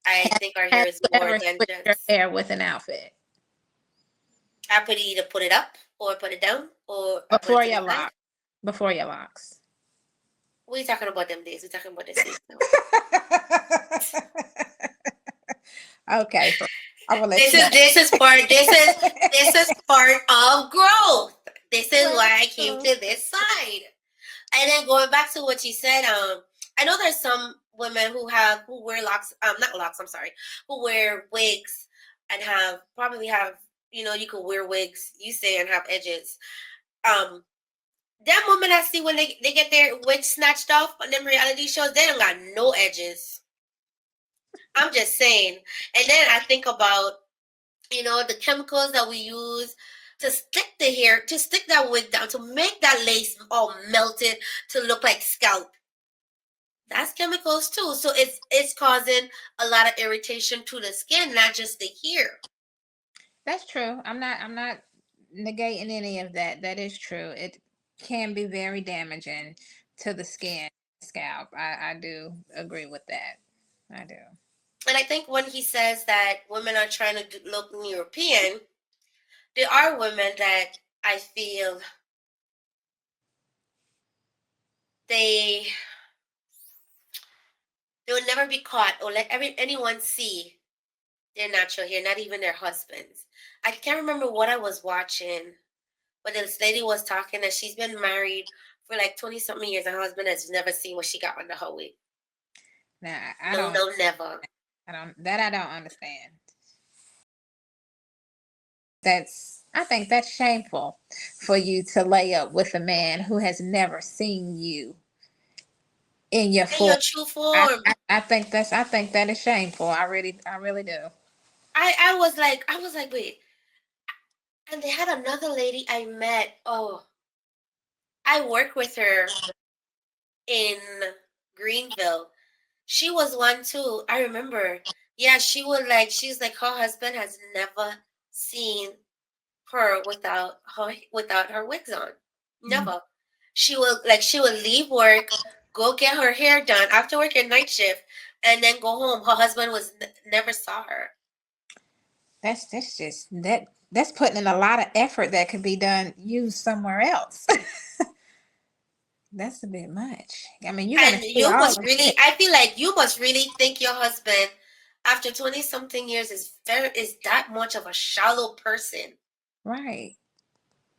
I think our hair Have is you more ever than switched your just hair with an outfit I put it either put it up or put it down or I put it before to the your side. locks? Before your locks. We talking about them days. We talking about this days now. Okay, so I'm gonna let This you is have this is part this is it. part of growth. This is Well, why I came to this side. And then going back to what you said, I know there's some women who wear locks, not locks, I'm sorry, who wear wigs and probably have, you could wear wigs, you say, and have edges. Um, them women I see when they get their wigs snatched off on them reality shows, they don't got no edges. I'm just saying. And then I think about, the chemicals that we use to stick the hair, to stick that wig down, to make that lace all melted to look like scalp. That's chemicals too. So it's causing a lot of irritation to the skin, not just the hair. that's true. I'm not negating any of that. That is true. It can be very damaging to the skin, scalp. I do agree with that. I do. And I think when he says that women are trying to look European, there are women that I feel they they will never be caught or let anyone see their natural hair, not even their husbands. I can't remember what I was watching, but this lady was talking that she's been married for like 20 something years. And her husband has never seen what she got under her wig. Now I No, don't no, never. I don't understand. I think that's shameful for you to lay up with a man who has never seen you in your In your full. true I form. I think that is shameful. I really do. I was like, wait. And they had another lady I met. Oh, I worked with her in Greenville. She was one too. I remember. Yeah, she's like her husband has never seen her without her wigs on. Mm. Never. She would leave work, go get her hair done after work at night shift, and then go home. Her husband was never saw her. That's just that's putting in a lot of effort that could be done used somewhere else. That's a bit much. I mean, you're gonna And see you all must the really, I feel like you must really think your husband, after 20 something years, is that much of a shallow person right.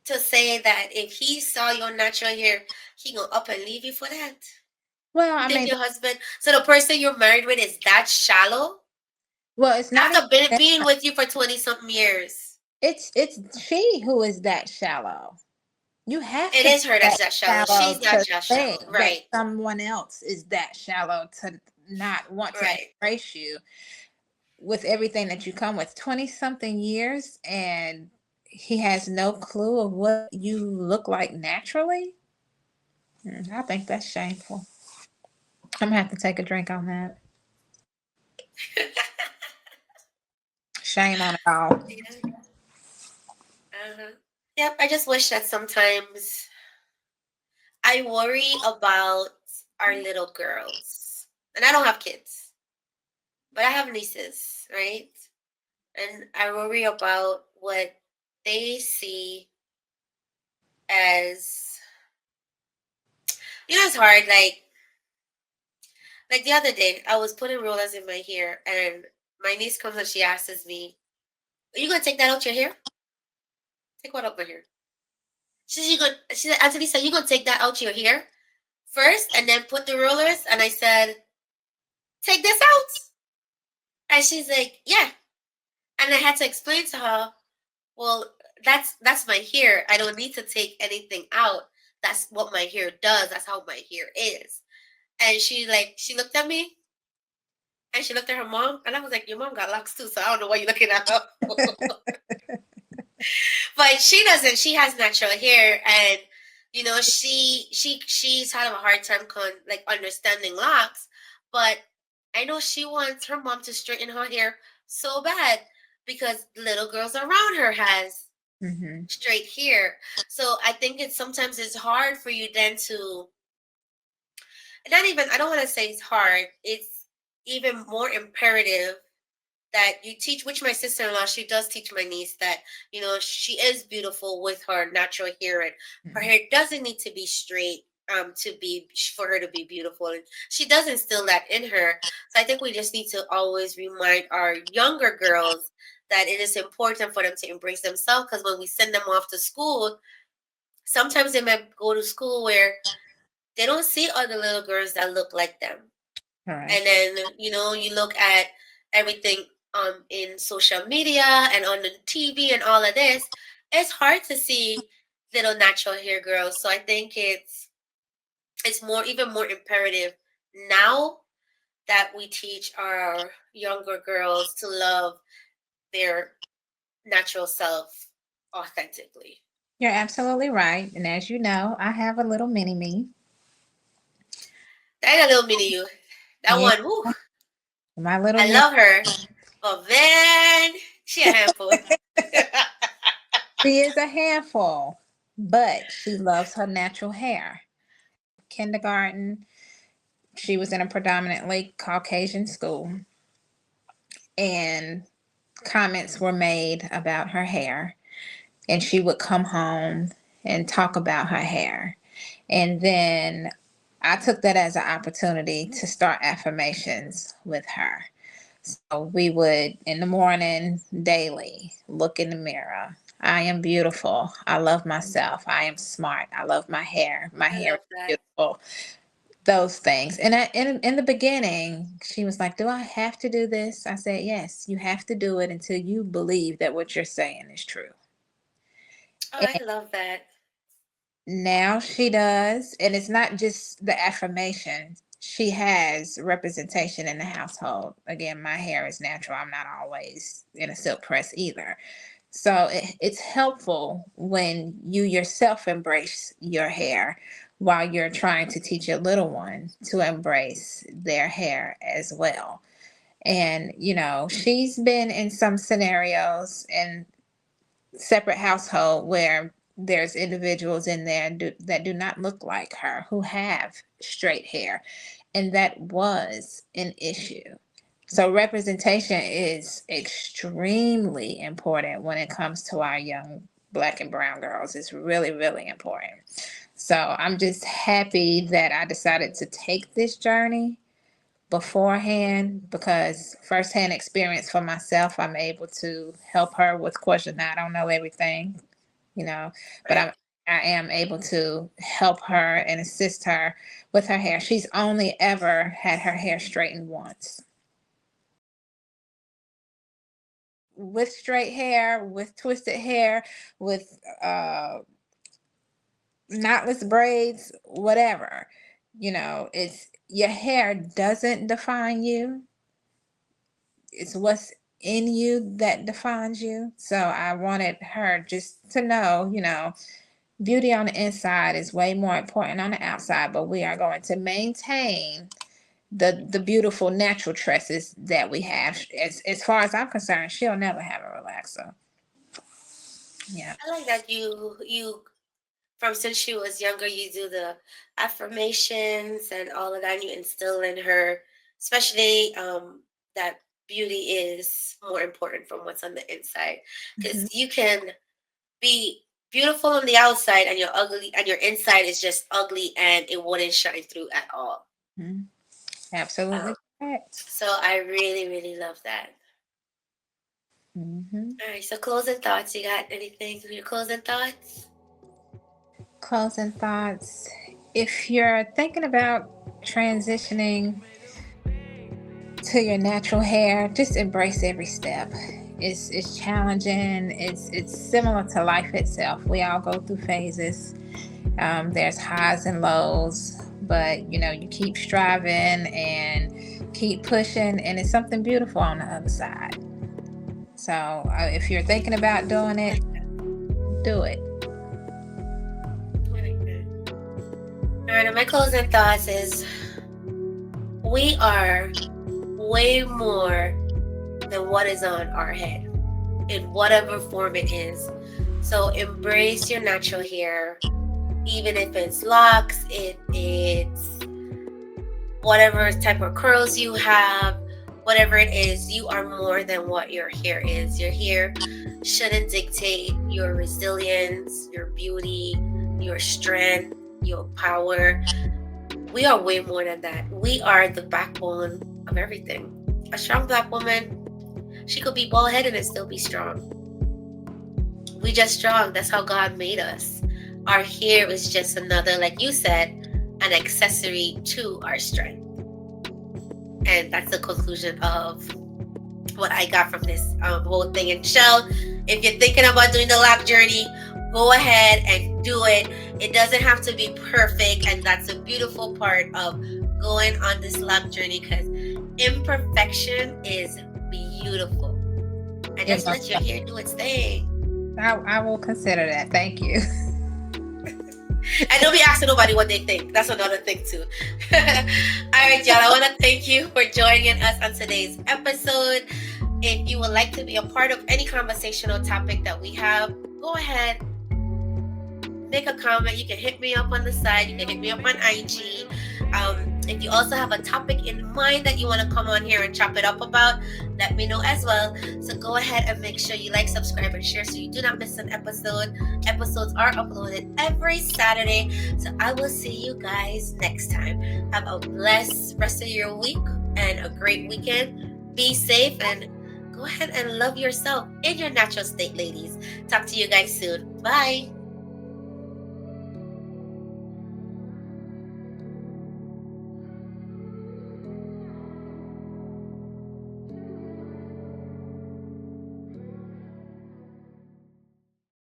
to say that if he saw your natural hair, he gonna up and leave you for that. Well, You I think mean, your husband, so the person you're married with is that shallow well, it's not even after being that. being with you for 20 something years? It's she who is that shallow. You have It to be is her that that's that shallow. shallow She's not to that think shallow. that Right. someone else is that shallow to not want to Right. embrace you with everything that you come with. 20 something years, and he has no clue of what you look like naturally. I think that's shameful. I'm gonna have to take a drink on that. Shame on it all. Yeah. Uh-huh. Yep. I just wish that sometimes I worry about our little girls. And I don't have kids, but I have nieces, right? And I worry about what they see as, it's hard. Like the other day, I was putting rollers in my hair, and my niece comes and she asks me, "Are you gonna take that out your hair? Take what out my hair?" She said, Anthony said, "You gonna take that out your hair first, and then put the rollers?" And I said, "Take this out." And she's like, "Yeah." And I had to explain to her, well, that's my hair. I don't need to take anything out. That's what my hair does. That's how my hair is. And she looked at me and she looked at her mom, and I was like, your mom got locks too, so I don't know why you're looking at her. But she doesn't. She has natural hair, and she's had a hard time understanding locks. But I know she wants her mom to straighten her hair so bad because little girls around her has Hmm. straight hair. So I think it's hard for you then to, not even, I don't want to say it's hard. It's even more imperative that you teach, which my sister-in-law, she does teach my niece that, she is beautiful with her natural hair, and her hair doesn't need to be straight for her to be beautiful. And she does instill that in her. So I think we just need to always remind our younger girls that it is important for them to embrace themselves, because when we send them off to school, sometimes they might go to school where they don't see other little girls that look like them. All right. And then, you look at everything in social media and on the TV and all of this, it's hard to see little natural hair girls. So I think it's even more imperative now that we teach our younger girls to love their natural self authentically. You're absolutely right. And as you know, I have a little mini me. That little mini you, that Yeah, one, woo, my little I mini. love her. But man, she a handful. She is a handful, but she loves her natural hair. Kindergarten, she was in a predominantly Caucasian school, and comments were made about her hair. And she would come home and talk about her hair. And then I took that as an opportunity to start affirmations with her. So we would, in the morning, daily, look in the mirror. I am beautiful. I love myself. I am smart. I love my hair. My I hair love is that. beautiful. Those things. And in the beginning, she was like, "Do I have to do this?" I said, "Yes, you have to do it until you believe that what you're saying is true." Oh, I And love that. now she does. And it's not just the affirmation. she has representation in the household. Again, my hair is natural. I'm not always in a silk press either. So it's helpful when you yourself embrace your hair while you're trying to teach your little one to embrace their hair as well. And, she's been in some scenarios in separate household where there's individuals in there that do not look like her who have straight hair. And that was an issue. So representation is extremely important when it comes to our young black and brown girls. It's really, really important. So I'm just happy that I decided to take this journey beforehand, because firsthand experience for myself, I'm able to help her with questions. Now, I don't know everything, but Right. I am able to help her and assist her with her hair. She's only ever had her hair straightened once. With straight hair, with twisted hair, with knotless braids, whatever. It's your hair doesn't define you. It's what's in you that defines you. So I wanted her just to know, beauty on the inside is way more important on the outside, but we are going to maintain the beautiful natural tresses that we have. As far as I'm concerned, she'll never have a relaxer. Yeah. I like that you from since she was younger, you do the affirmations and all of that, and you instill in her, especially that beauty is more important from what's on the inside, because Hmm. you can be beautiful on the outside and you're ugly, and your inside is just ugly, and it wouldn't shine through at all. Hmm. Um, Absolutely correct. so I really, really love that. Hmm. All right, so closing thoughts. You got anything for your closing thoughts? Closing thoughts. If you're thinking about transitioning to your natural hair, just embrace every step. It's challenging. It's similar to life itself. We all go through phases. There's highs and lows, but you keep striving and keep pushing, and it's something beautiful on the other side. So if you're thinking about doing I it, like that. do it. I like that. All right, and my closing thoughts is we are way more than what is on our head in whatever form it is. So embrace your natural hair, even if it's locks, if it's whatever type of curls you have, whatever it is, you are more than what your hair is. Your hair shouldn't dictate your resilience, your beauty, your strength, your power. We are way more than that. We are the backbone of everything. A strong black woman, she could be bald headed and still be strong. We just strong. That's how God made us. Our hair is just another, like you said, an accessory to our strength. And that's the conclusion of what I got from this whole thing. And Shell, if you're thinking about doing the lock journey, go ahead and do it. It doesn't have to be perfect, and that's a beautiful part of going on this lock journey, because imperfection is beautiful. And It just must, let your hair do its thing. I will consider that. Thank you. And don't be asking nobody what they think. That's another thing too. All right, y'all. I want to thank you for joining us on today's episode. If you would like to be a part of any conversational topic that we have, go ahead, make a comment. You can hit me up on the side. You can hit me up on IG. If you also have a topic in mind that you want to come on here and chop it up about, let me know as well. So go ahead and make sure you like, subscribe, and share so you do not miss an episode. Episodes are uploaded every Saturday. So I will see you guys next time. Have a blessed rest of your week and a great weekend. Be safe and go ahead and love yourself in your natural state, ladies. Talk to you guys soon. Bye.